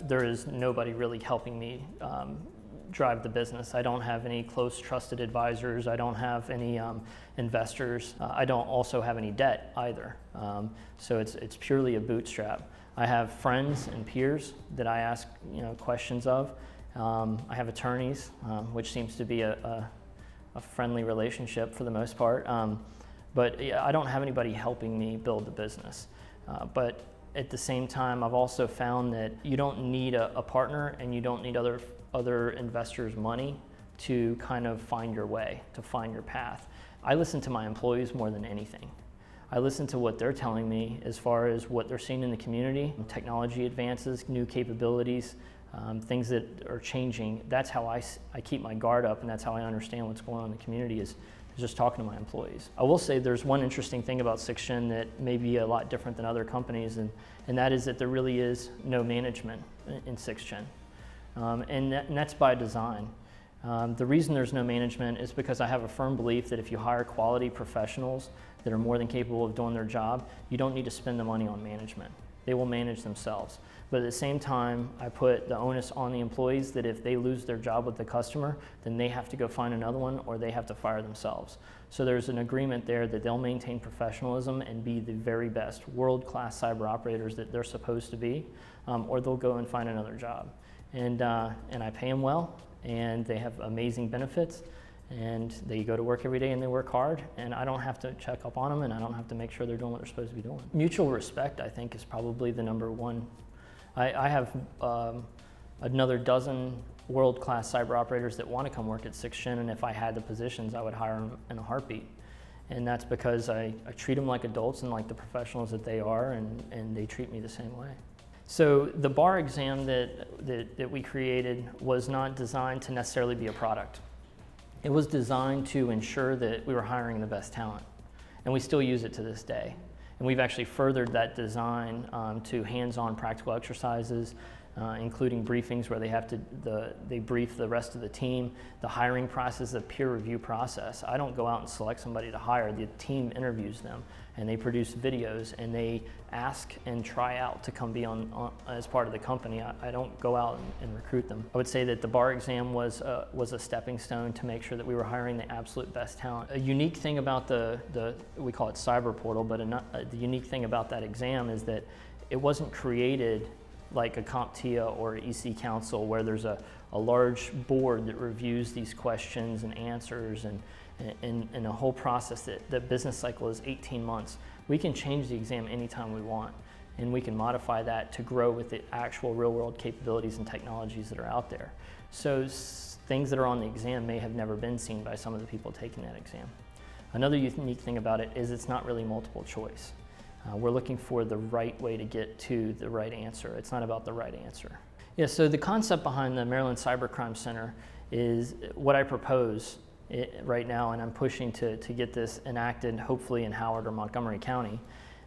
there is nobody really helping me drive the business. I don't have any close trusted advisors. I don't have any investors. I don't also have any debt either. So it's purely a bootstrap. I have friends and peers that I ask questions of. I have attorneys, which seems to be a friendly relationship for the most part. But I don't have anybody helping me build the business. But at the same time, I've also found that you don't need a partner, and you don't need other investors' money to kind of find your way, to find your path. I listen to my employees more than anything. I listen to what they're telling me as far as what they're seeing in the community, technology advances, new capabilities, things that are changing. That's how I keep my guard up, and that's how I understand what's going on in the community is just talking to my employees. I will say there's one interesting thing about 6th Gen that may be a lot different than other companies, and that is that there really is no management in 6th Gen. And that's by design. The reason there's no management is because I have a firm belief that if you hire quality professionals that are more than capable of doing their job, you don't need to spend the money on management. They will manage themselves. But at the same time, I put the onus on the employees that if they lose their job with the customer, then they have to go find another one, or they have to fire themselves. So there's an agreement there that they'll maintain professionalism and be the very best world-class cyber operators that they're supposed to be, or they'll go and find another job. And I pay them well, and they have amazing benefits, and they go to work every day and they work hard, and I don't have to check up on them, and I don't have to make sure they're doing what they're supposed to be doing. Mutual respect, I think, is probably the number one. I have another dozen world-class cyber operators that want to come work at 6th Gen, and if I had the positions, I would hire them in a heartbeat. And that's because I treat them like adults and like the professionals that they are, and they treat me the same way. So the bar exam that we created was not designed to necessarily be a product. It was designed to ensure that we were hiring the best talent, and we still use it to this day. And we've actually furthered that design to hands-on practical exercises, including briefings where they brief the rest of the team. The hiring process is a peer review process. I don't go out and select somebody to hire. The team interviews them, and they produce videos, and they ask and try out to come be on as part of the company. I don't go out and recruit them. I would say that the bar exam was a stepping stone to make sure that we were hiring the absolute best talent. A unique thing about we call it cyber portal, but the unique thing about that exam is that it wasn't created like a CompTIA or EC Council, where there's a large board that reviews these questions and answers, and a whole process that the business cycle is 18 months. We can change the exam anytime we want, and we can modify that to grow with the actual real-world capabilities and technologies that are out there. So things that are on the exam may have never been seen by some of the people taking that exam. Another unique thing about it is it's not really multiple choice. We're looking for the right way to get to the right answer. It's not about the right answer. Yeah, so the concept behind the Maryland Cybercrime Center is what I propose right now, and I'm pushing to get this enacted hopefully in Howard or Montgomery County.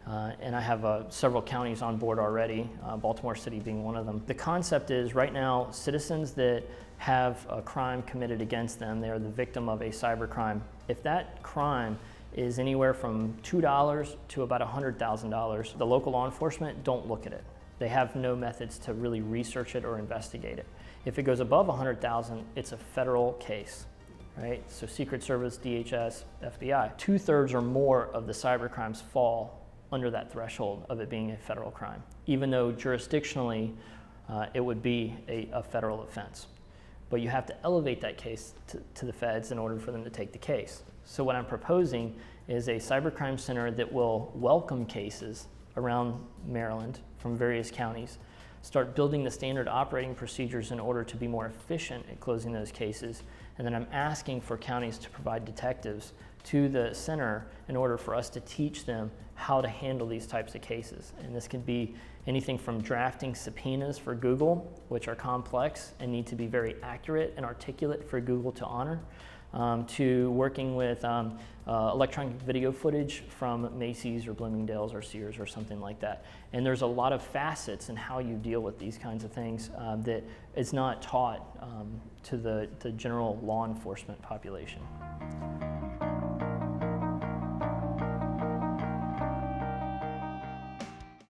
And I have several counties on board already, Baltimore City being one of them. The concept is right now citizens that have a crime committed against them, they are the victim of a cybercrime. If that crime is anywhere from $2 to about $100,000. The local law enforcement don't look at it. They have no methods to really research it or investigate it. If it goes above $100,000, it's a federal case, right? So Secret Service, DHS, FBI. 2/3 or more of the cyber crimes fall under that threshold of it being a federal crime, even though jurisdictionally it would be a federal offense. But you have to elevate that case to the feds in order for them to take the case. So what I'm proposing is a cybercrime center that will welcome cases around Maryland from various counties, start building the standard operating procedures in order to be more efficient at closing those cases, and then I'm asking for counties to provide detectives to the center in order for us to teach them how to handle these types of cases. And this could be anything from drafting subpoenas for Google, which are complex and need to be very accurate and articulate for Google to honor, to working with electronic video footage from Macy's or Bloomingdale's or Sears or something like that. And there's a lot of facets in how you deal with these kinds of things that is not taught to the general law enforcement population.